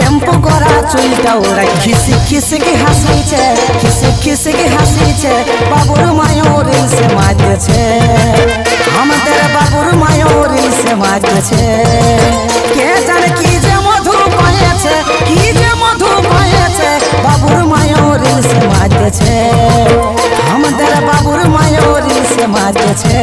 Shampoo করা চুলটা ওরা খিসি খিসিকে হাসিছে, খিসি খিসিকে হাসিছে, বাবুর মায়ও রিলসে মারতেছে, আমাদের বাবুর মায়ও রিলসে মারতেছে। কে জানে কি যে মধু পাইছে, কি যে মধু পাইছে, বাবুর মায়ও রিলসে মারতেছে, আমাদের বাবুর মায়ও রিলসে মারতেছে।